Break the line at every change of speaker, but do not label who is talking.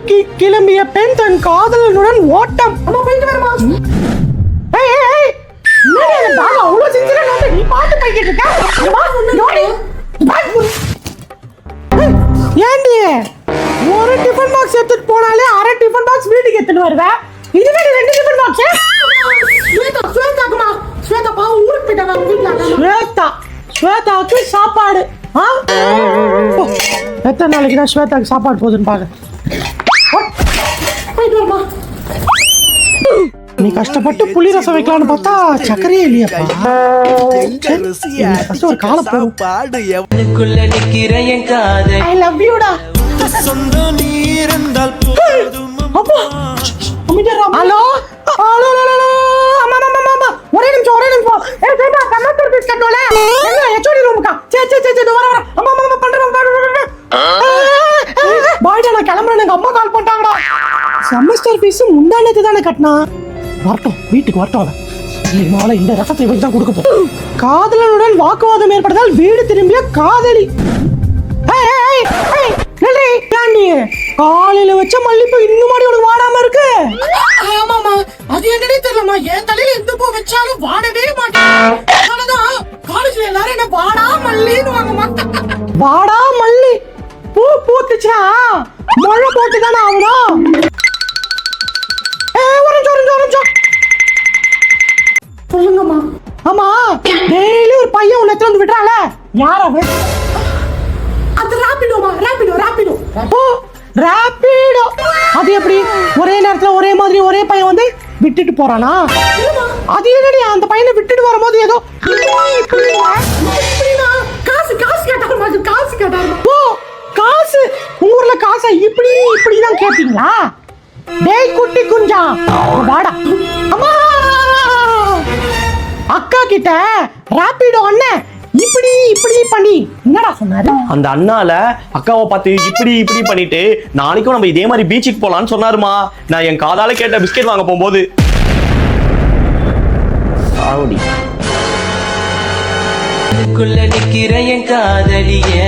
நோக்கி கிளம்பிய பெண் தன் காதலனுடன் ஓட்டம். போயிட்டு வருமா? அவ்வளவு சின்சியரா நீ பாட்டு போய்கிட்டு இருக்க. ஏண்டி ஒரு டிஃபன் பாக்ஸ் எடுத்துட்டு போனாலே அரை டிஃபன் பாக்ஸ் வீட்டுக்கு எடுத்துட்டு வருவேன். இதுவே 2 டிஃபன் பாக்ஸ். ஸ்வேதா பாவம் ஊருக்கு போயிட்டாங்க வீட்டுல. ஸ்வேதாவுக்கு சாப்பாடு. எத்தனை நாளைக்கு தான் ஸ்வேதாவுக்கு சாப்பாடு போகுதுன்னு பாக்க. நீ கஷ்டப்பட்டு புளி ரசம் வைக்கலாம்னு பார்த்தா சக்கரையே இல்லையப்பா. ஒரு காலம் ஐ லவ் யூடா. ஹலோ ஹலோ ஒரே நிமிஷம் ஹெச்ஓடி ரூமுக்கா. பாய்டா நான் கிளம்புறேன். எங்க அம்மா கால் பண்ணிட்டாங்கடா. செமஸ்டர் ஃபீஸ் முந்தானத்து தானே கட்டினா. வரட்டும் வீட்டுக்கு வரட்டும். இந்த ரசத்தை வச்சு தான் கொடுக்க போறோம். காதலனுடன் வாக்குவாதம் ஏற்பட்டதால் வீடு திரும்பிய காதலி. காலையில வச்ச மல்லிப்பூ இன்னும் மாடி உனக்கு வாடாம இருக்கு. ஆமாமா அது என்னன்னே தெரியலமா. என் தலையில எந்த பூ வச்சாலும் வாடவே மாட்டேன். அதனாலதான் காலேஜ்ல எல்லாரும் என்ன வாடா மல்லின்னு வாங்கமா. வாடா மல்லி பூ பூத்துச்சா மழை போட்டு தானே ஆகணும். சொல்லுங்கம்மா. ஆமா டெய்லி ஒரு பையன் உன்னை எடுத்து வந்து விடுறால, யார் அவன்? அது ராபிடோமா. ராபிடோ. ஓ ராபிடோ. அது எப்படி ஒரே நேரத்துல ஒரே மாதிரி ஒரே பையன் வந்து விட்டுட்டு போறானா? அது என்னடி அந்த பையனை விட்டுட்டு வரும்போது ஏதோ காசு கேட்டாரு. ஓ காசு. உங்க ஊர்ல காசை இப்படிதான் கேப்பீங்களா? டேய் குட்டி குஞ்சா வாடா. அம்மா அக்கா கிட்ட ராபிடோ அண்ணன் இப்படி பண்ணி என்னடா சொன்னாரு?
அந்த அண்ணால அக்காவை பார்த்து இப்படி பண்ணிட்டு நாளைக்கும் நம்ம இதே மாதிரி பீச்சுக்கு போலான்னு சொன்னாருமா. நான் என் காதால கேட்ட பிஸ்கெட் வாங்க போகும்போது நிக்கிற என் காதலிய